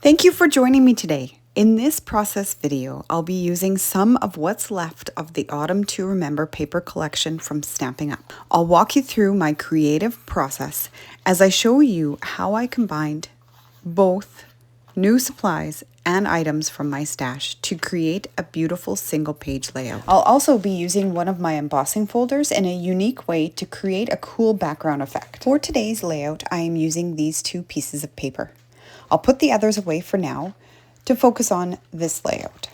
Thank you for joining me today. In this process video, I'll be using some of what's left of the Autumn to Remember paper collection from Stampin' Up. I'll walk you through my creative process as I show you how I combined both new supplies and items from my stash to create a beautiful single page layout. I'll also be using one of my embossing folders in a unique way to create a cool background effect. For today's layout, I am using these two pieces of paper. I'll put the others away for now to focus on this layout.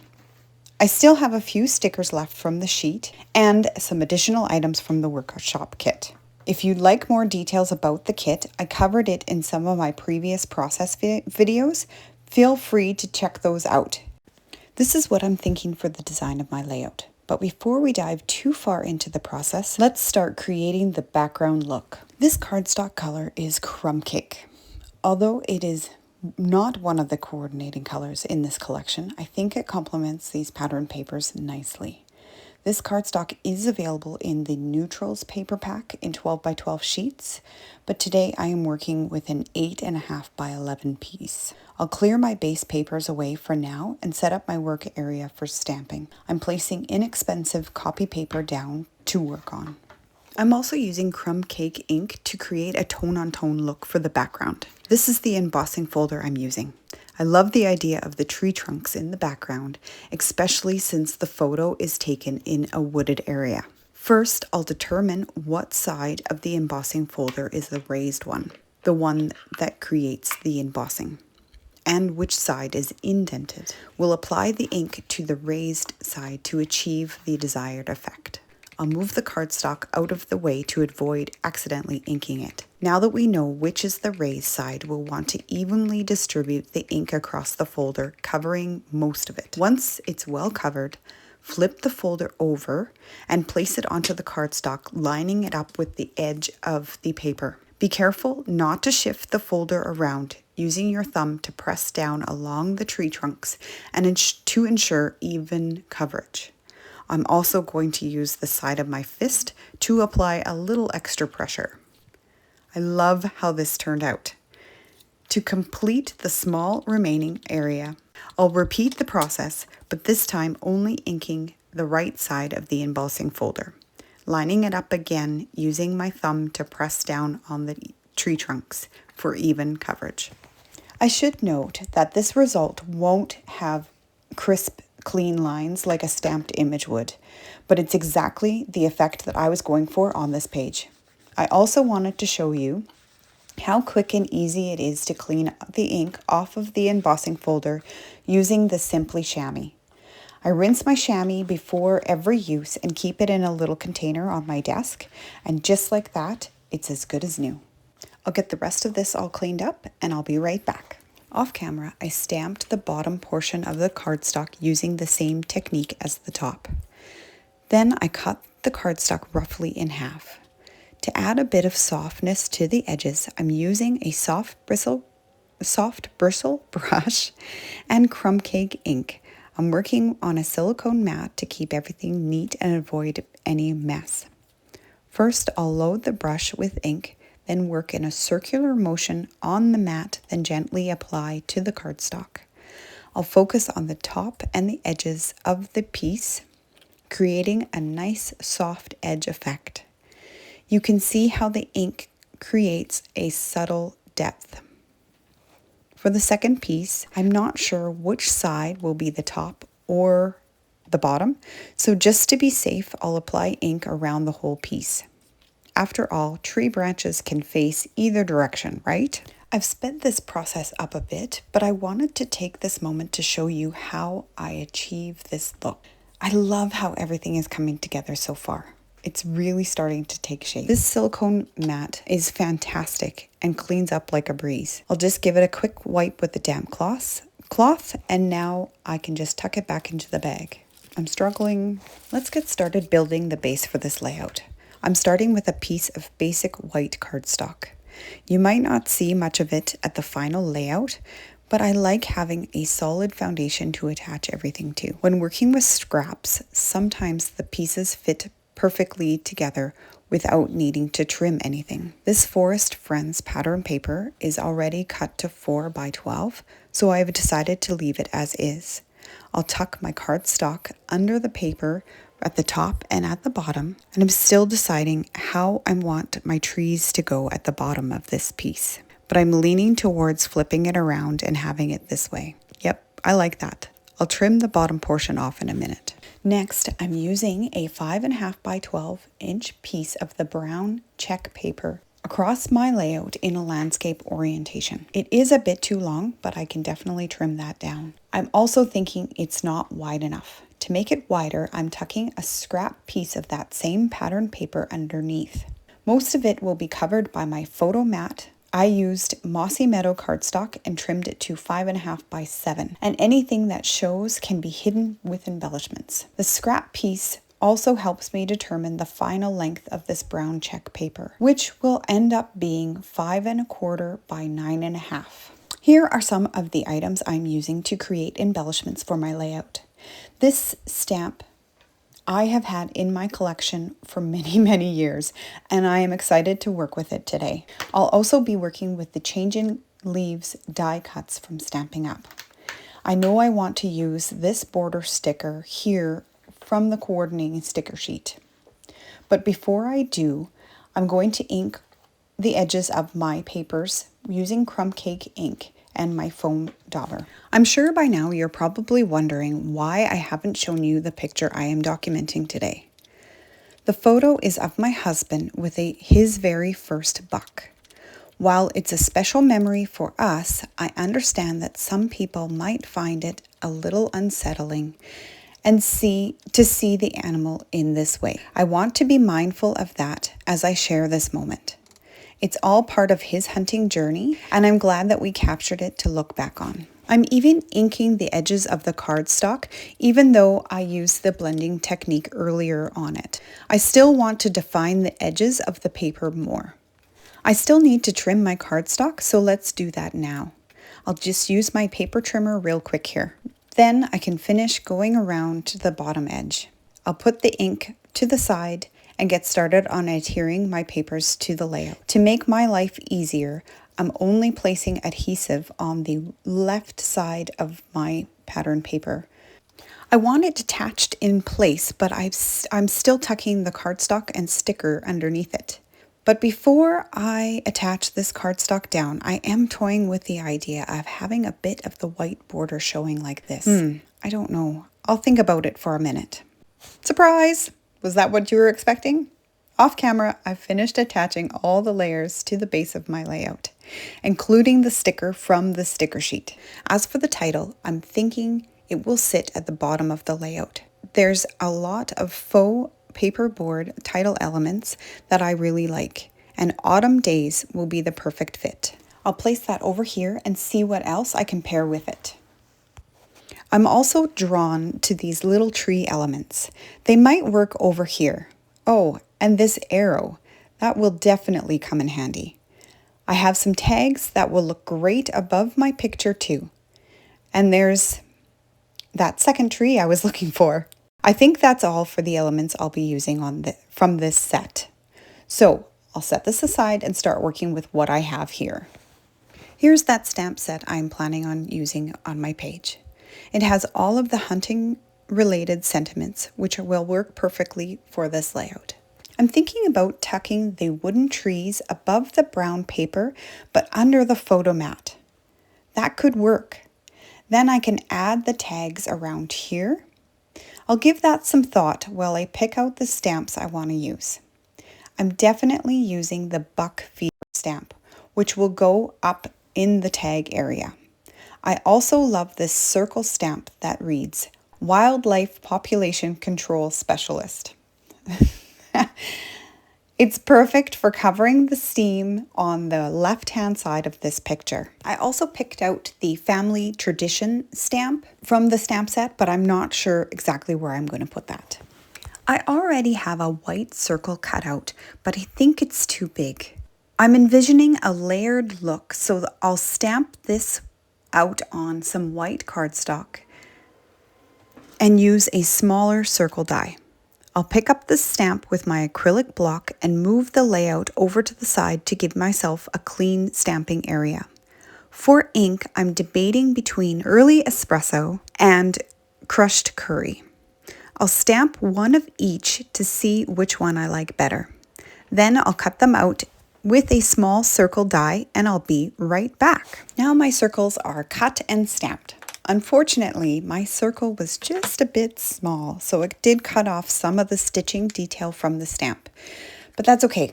I still have a few stickers left from the sheet and some additional items from the workshop kit. If you'd like more details about the kit, I covered it in some of my previous process videos. Feel free to check those out. This is what I'm thinking for the design of my layout. But before we dive too far into the process, let's start creating the background look. This cardstock color is Crumb Cake. Although it is not one of the coordinating colors in this collection, I think it complements these pattern papers nicely. This cardstock is available in the Neutrals paper pack in 12 by 12 sheets, but today I am working with an 8.5 by 11 piece. I'll clear my base papers away for now and set up my work area for stamping. I'm placing inexpensive copy paper down to work on. I'm also using Crumb Cake ink to create a tone-on-tone look for the background. This is the embossing folder I'm using. I love the idea of the tree trunks in the background, especially since the photo is taken in a wooded area. First, I'll determine what side of the embossing folder is the raised one, the one that creates the embossing, and which side is indented. We'll apply the ink to the raised side to achieve the desired effect. I'll move the cardstock out of the way to avoid accidentally inking it. Now that we know which is the raised side, we'll want to evenly distribute the ink across the folder, covering most of it. Once it's well covered, flip the folder over and place it onto the cardstock, lining it up with the edge of the paper. Be careful not to shift the folder around, using your thumb to press down along the tree trunks and to ensure even coverage. I'm also going to use the side of my fist to apply a little extra pressure. I love how this turned out. To complete the small remaining area, I'll repeat the process, but this time only inking the right side of the embossing folder, lining it up again using my thumb to press down on the tree trunks for even coverage. I should note that this result won't have crisp, clean lines like a stamped image would, but it's exactly the effect that I was going for on this page. I also wanted to show you how quick and easy it is to clean the ink off of the embossing folder using the Simply Chamois. I rinse my chamois before every use and keep it in a little container on my desk, and just like that, it's as good as new. I'll get the rest of this all cleaned up and I'll be right back. Off camera, I stamped the bottom portion of the cardstock using the same technique as the top. Then I cut the cardstock roughly in half. To add a bit of softness to the edges, I'm using a soft bristle brush and Crumb Cake ink. I'm working on a silicone mat to keep everything neat and avoid any mess. First, I'll load the brush with ink, then work in a circular motion on the mat, then gently apply to the cardstock. I'll focus on the top and the edges of the piece, creating a nice soft edge effect. You can see how the ink creates a subtle depth. For the second piece, I'm not sure which side will be the top or the bottom, so just to be safe, I'll apply ink around the whole piece. After all, tree branches can face either direction, right? I've sped this process up a bit, but I wanted to take this moment to show you how I achieve this look. I love how everything is coming together so far. It's really starting to take shape. This silicone mat is fantastic and cleans up like a breeze. I'll just give it a quick wipe with the damp cloth, and now I can just tuck it back into the bag. I'm struggling. Let's get started building the base for this layout. I'm starting with a piece of basic white cardstock. You might not see much of it at the final layout, but I like having a solid foundation to attach everything to. When working with scraps, sometimes the pieces fit perfectly together, without needing to trim anything. This Forest Friends pattern paper is already cut to 4 by 12, so I've decided to leave it as is. I'll tuck my cardstock under the paper at the top and at the bottom, and I'm still deciding how I want my trees to go at the bottom of this piece. But I'm leaning towards flipping it around and having it this way. Yep, I like that. I'll trim the bottom portion off in a minute. Next, I'm using a 5.5 by 12 inch piece of the brown check paper across my layout in a landscape orientation. It is a bit too long, but I can definitely trim that down. I'm also thinking it's not wide enough. To make it wider, I'm tucking a scrap piece of that same pattern paper underneath. Most of it will be covered by my photo mat. I used Mossy Meadow cardstock and trimmed it to 5.5 by 7, and anything that shows can be hidden with embellishments. The scrap piece also helps me determine the final length of this brown check paper, which will end up being 5.25 by 9.5. Here are some of the items I'm using to create embellishments for my layout. This stamp I have had in my collection for many years, and I am excited to work with it today. I'll also be working with the Changing Leaves die cuts from Stampin' Up. I know I want to use this border sticker here from the coordinating sticker sheet. But before I do, I'm going to ink the edges of my papers using Crumb Cake ink and my foam dauber. I'm sure by now you're probably wondering why I haven't shown you the picture I am documenting today. The photo is of my husband with his very first buck. While it's a special memory for us, I understand that some people might find it a little unsettling and to see the animal in this way. I want to be mindful of that as I share this moment. It's all part of his hunting journey, and I'm glad that we captured it to look back on. I'm even inking the edges of the cardstock, even though I used the blending technique earlier on it. I still want to define the edges of the paper more. I still need to trim my cardstock, so let's do that now. I'll just use my paper trimmer real quick here. Then I can finish going around to the bottom edge. I'll put the ink to the side and get started on adhering my papers to the layout. To make my life easier, I'm only placing adhesive on the left side of my pattern paper. I want it attached in place, but I'm still tucking the cardstock and sticker underneath it. But before I attach this cardstock down, I am toying with the idea of having a bit of the white border showing like this. I don't know. I'll think about it for a minute. Surprise! Was that what you were expecting? Off camera, I've finished attaching all the layers to the base of my layout, including the sticker from the sticker sheet. As for the title, I'm thinking it will sit at the bottom of the layout. There's a lot of faux paperboard title elements that I really like, and Autumn Days will be the perfect fit. I'll place that over here and see what else I can pair with it. I'm also drawn to these little tree elements. They might work over here. Oh, and this arrow, that will definitely come in handy. I have some tags that will look great above my picture too. And there's that second tree I was looking for. I think that's all for the elements I'll be using from this set. So I'll set this aside and start working with what I have here. Here's that stamp set I'm planning on using on my page. It has all of the hunting related sentiments, which will work perfectly for this layout. I'm thinking about tucking the wooden trees above the brown paper, but under the photo mat. That could work. Then I can add the tags around here. I'll give that some thought while I pick out the stamps I want to use. I'm definitely using the buck feeder stamp, which will go up in the tag area. I also love this circle stamp that reads, Wildlife Population Control Specialist. It's perfect for covering the seam on the left-hand side of this picture. I also picked out the Family Tradition stamp from the stamp set, but I'm not sure exactly where I'm going to put that. I already have a white circle cut out, but I think it's too big. I'm envisioning a layered look, so I'll stamp this out on some white cardstock and use a smaller circle die. I'll pick up the stamp with my acrylic block and move the layout over to the side to give myself a clean stamping area. For ink, I'm debating between early espresso and crushed curry. I'll stamp one of each to see which one I like better. Then I'll cut them out with a small circle die and I'll be right back. Now my circles are cut and stamped. Unfortunately, my circle was just a bit small, so it did cut off some of the stitching detail from the stamp. But that's okay.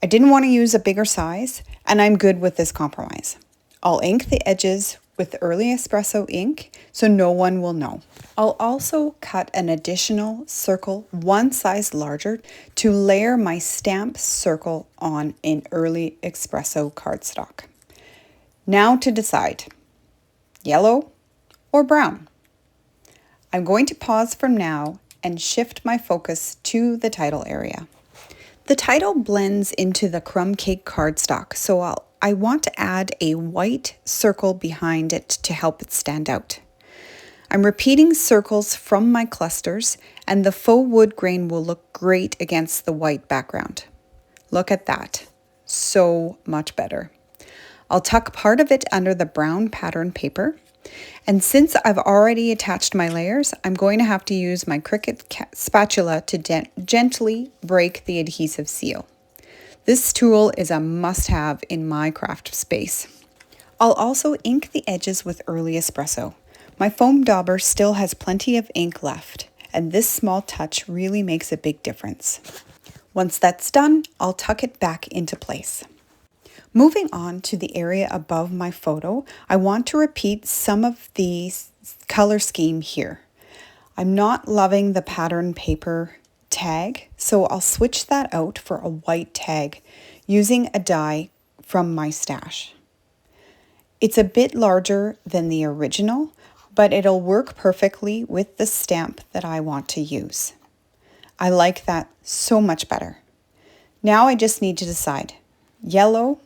I didn't want to use a bigger size, and I'm good with this compromise. I'll ink the edges with early espresso ink so no one will know. I'll also cut an additional circle one size larger to layer my stamp circle on in early espresso cardstock. Now to decide, yellow or brown. I'm going to pause from now and shift my focus to the title area. The title blends into the crumb cake cardstock, so I want to add a white circle behind it to help it stand out. I'm repeating circles from my clusters, and the faux wood grain will look great against the white background. Look at that, so much better. I'll tuck part of it under the brown pattern paper. And since I've already attached my layers, I'm going to have to use my Cricut spatula to gently break the adhesive seal. This tool is a must-have in my craft space. I'll also ink the edges with early espresso. My foam dauber still has plenty of ink left, and this small touch really makes a big difference. Once that's done, I'll tuck it back into place. Moving on to the area above my photo, I want to repeat some of the color scheme here. I'm not loving the pattern paper tag, so I'll switch that out for a white tag using a die from my stash. It's a bit larger than the original, but it'll work perfectly with the stamp that I want to use. I like that so much better. Now I just need to decide, yellow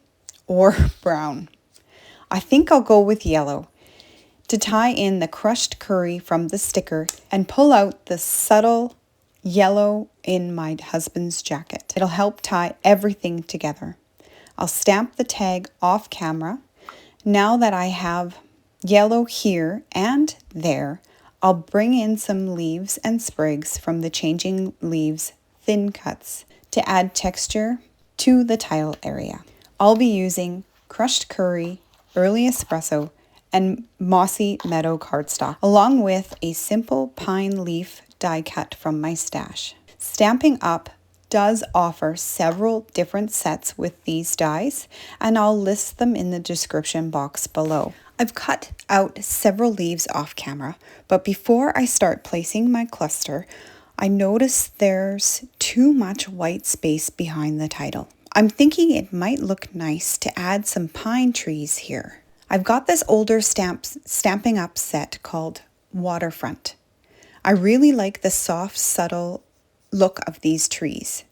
or brown. I think I'll go with yellow to tie in the crushed curry from the sticker and pull out the subtle yellow in my husband's jacket. It'll help tie everything together. I'll stamp the tag off camera. Now that I have yellow here and there, I'll bring in some leaves and sprigs from the Changing Leaves thin cuts to add texture to the tile area. I'll be using crushed curry, early espresso, and Mossy Meadow cardstock, along with a simple pine leaf die cut from my stash. Stampin Up does offer several different sets with these dies, and I'll list them in the description box below. I've cut out several leaves off camera, but before I start placing my cluster, I notice there's too much white space behind the title. I'm thinking it might look nice to add some pine trees here. I've got this older Stampin Up set called Waterfront. I really like the soft, subtle look of these trees.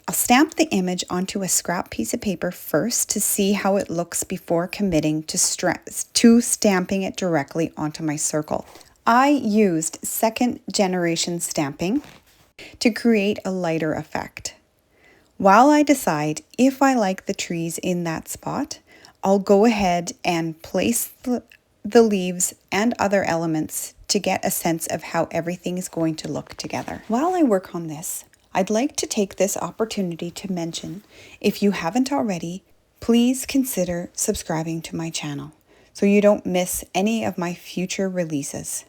I'll stamp the image onto a scrap piece of paper first to see how it looks before committing to stamping it directly onto my circle. I used second generation stamping to create a lighter effect. While I decide if I like the trees in that spot, I'll go ahead and place the leaves and other elements to get a sense of how everything is going to look together. While I work on this, I'd like to take this opportunity to mention, if you haven't already, please consider subscribing to my channel so you don't miss any of my future releases.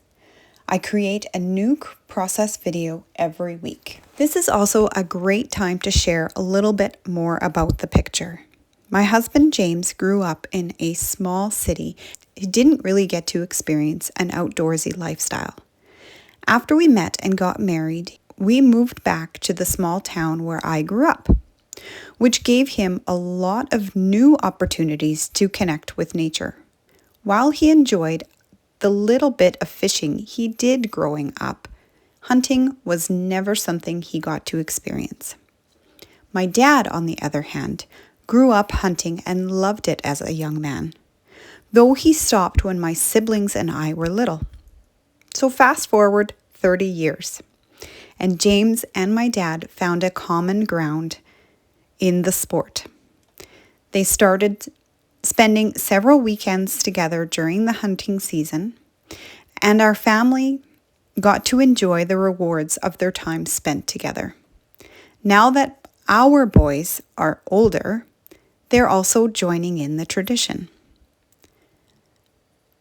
I create a new process video every week. This is also a great time to share a little bit more about the picture. My husband James grew up in a small city. He didn't really get to experience an outdoorsy lifestyle. After we met and got married, we moved back to the small town where I grew up, which gave him a lot of new opportunities to connect with nature. While he enjoyed the little bit of fishing he did growing up, hunting was never something he got to experience. My dad, on the other hand, grew up hunting and loved it as a young man, though he stopped when my siblings and I were little. So fast forward 30 years, and James and my dad found a common ground in the sport. They started spending several weekends together during the hunting season, and our family got to enjoy the rewards of their time spent together. Now that our boys are older, they're also joining in the tradition.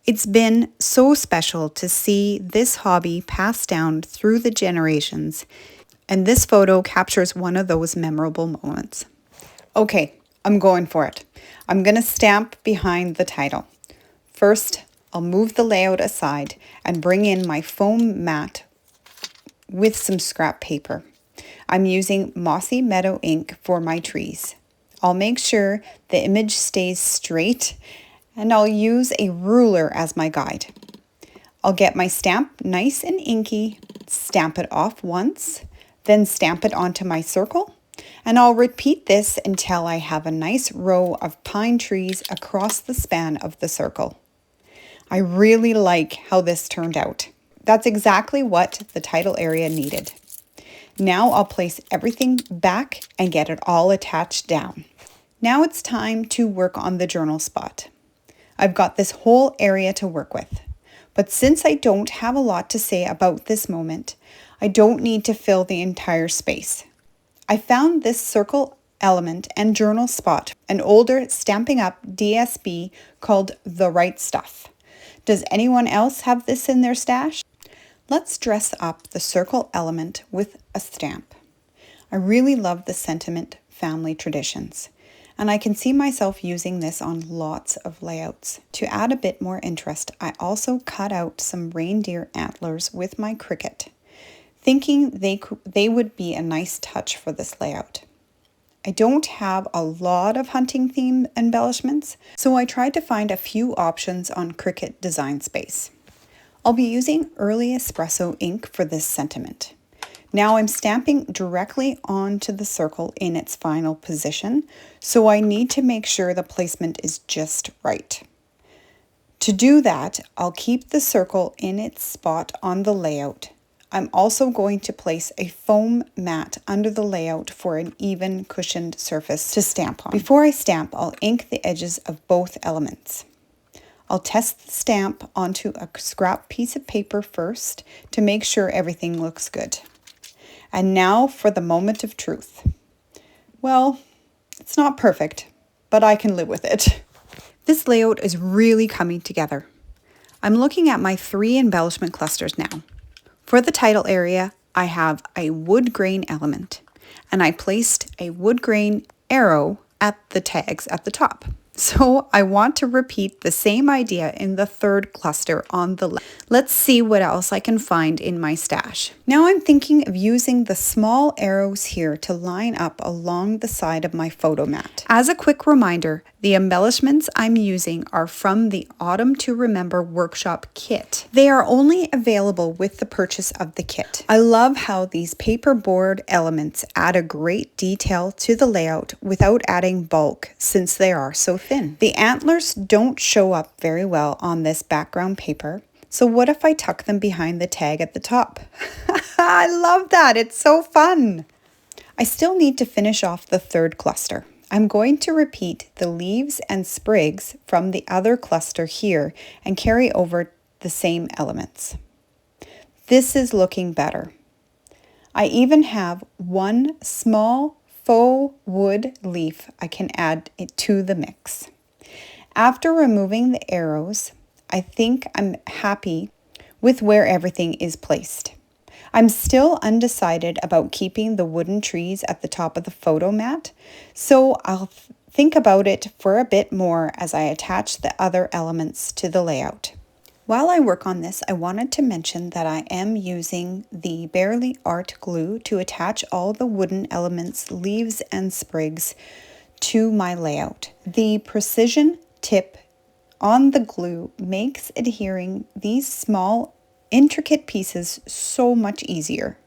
It's been so special to see this hobby passed down through the generations, and this photo captures one of those memorable moments. Okay, I'm going for it. I'm going to stamp behind the title. First, I'll move the layout aside and bring in my foam mat with some scrap paper. I'm using Mossy Meadow ink for my trees. I'll make sure the image stays straight, and I'll use a ruler as my guide. I'll get my stamp nice and inky, stamp it off once, then stamp it onto my circle, and I'll repeat this until I have a nice row of pine trees across the span of the circle. I really like how this turned out. That's exactly what the title area needed. Now I'll place everything back and get it all attached down. Now it's time to work on the journal spot. I've got this whole area to work with, but since I don't have a lot to say about this moment, I don't need to fill the entire space. I found this circle element and journal spot, an older Stampin' Up DSB called The Right Stuff. Does anyone else have this in their stash? Let's dress up the circle element with a stamp. I really love the sentiment family traditions, and I can see myself using this on lots of layouts. To add a bit more interest, I also cut out some reindeer antlers with my Cricut, thinking they would be a nice touch for this layout. I don't have a lot of hunting theme embellishments, so I tried to find a few options on Cricut Design Space. I'll be using early Espresso ink for this sentiment. Now I'm stamping directly onto the circle in its final position, so I need to make sure the placement is just right. To do that, I'll keep the circle in its spot on the layout. I'm also going to place a foam mat under the layout for an even cushioned surface to stamp on. Before I stamp, I'll ink the edges of both elements. I'll test the stamp onto a scrap piece of paper first to make sure everything looks good. And now for the moment of truth. Well, it's not perfect, but I can live with it. This layout is really coming together. I'm looking at my 3 embellishment clusters now. For the title area, I have a wood grain element, and I placed a wood grain arrow at the tags at the top. So I want to repeat the same idea in the 3rd cluster on the left. Let's see what else I can find in my stash. Now I'm thinking of using the small arrows here to line up along the side of my photo mat. As a quick reminder, the embellishments I'm using are from the Autumn to Remember workshop kit. They are only available with the purchase of the kit. I love how these paperboard elements add a great detail to the layout without adding bulk, since they are so thin. The antlers don't show up very well on this background paper, so what if I tuck them behind the tag at the top? I love that, it's so fun! I still need to finish off the 3rd cluster. I'm going to repeat the leaves and sprigs from the other cluster here and carry over the same elements. This is looking better. I even have one small faux wood leaf I can add it to the mix. After removing the arrows, I think I'm happy with where everything is placed. I'm still undecided about keeping the wooden trees at the top of the photo mat, so I'll think about it for a bit more as I attach the other elements to the layout. While I work on this, I wanted to mention that I am using the Barely Art glue to attach all the wooden elements, leaves and sprigs to my layout. The precision tip on the glue makes adhering these small intricate pieces so much easier.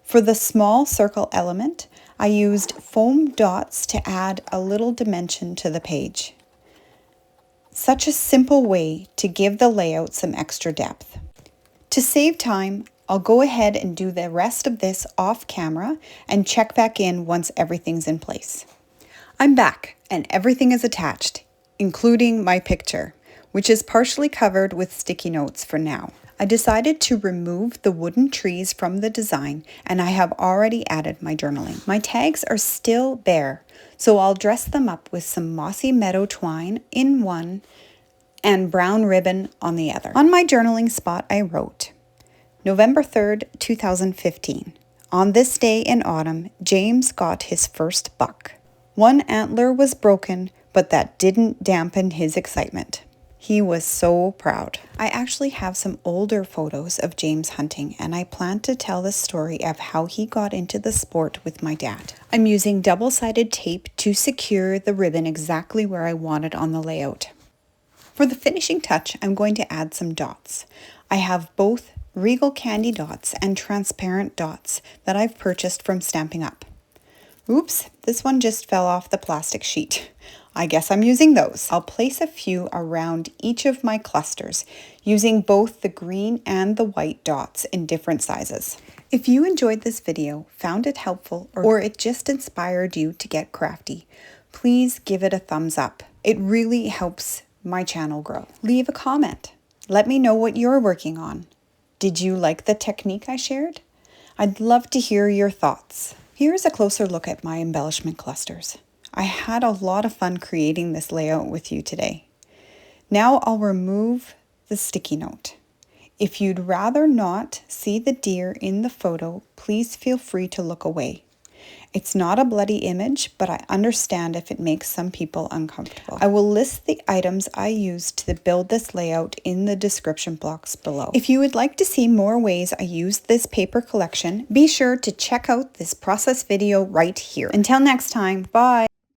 For the small circle element, I used foam dots to add a little dimension to the page. Such a simple way to give the layout some extra depth. To save time, I'll go ahead and do the rest of this off camera and check back in once everything's in place. I'm back and everything is attached, including my picture, which is partially covered with sticky notes for now. I decided to remove the wooden trees from the design, and I have already added my journaling. My tags are still bare, so I'll dress them up with some Mossy Meadow twine in one and brown ribbon on the other. On my journaling spot, I wrote, November 3rd, 2015. On this day in autumn, James got his first buck. One antler was broken, but that didn't dampen his excitement. He was so proud. I actually have some older photos of James hunting, and I plan to tell the story of how he got into the sport with my dad. I'm using double-sided tape to secure the ribbon exactly where I want it on the layout. For the finishing touch, I'm going to add some dots. I have both Regal Candy dots and transparent dots that I've purchased from Stampin' Up. Oops, this one just fell off the plastic sheet. I guess I'm using those. I'll place a few around each of my clusters, using both the green and the white dots in different sizes. If you enjoyed this video, found it helpful, or it just inspired you to get crafty, please give it a thumbs up. It really helps my channel grow. Leave a comment. Let me know what you're working on. Did you like the technique I shared? I'd love to hear your thoughts. Here's a closer look at my embellishment clusters. I had a lot of fun creating this layout with you today. Now I'll remove the sticky note. If you'd rather not see the deer in the photo, please feel free to look away. It's not a bloody image, but I understand if it makes some people uncomfortable. I will list the items I used to build this layout in the description box below. If you would like to see more ways I used this paper collection, be sure to check out this process video right here. Until next time, bye!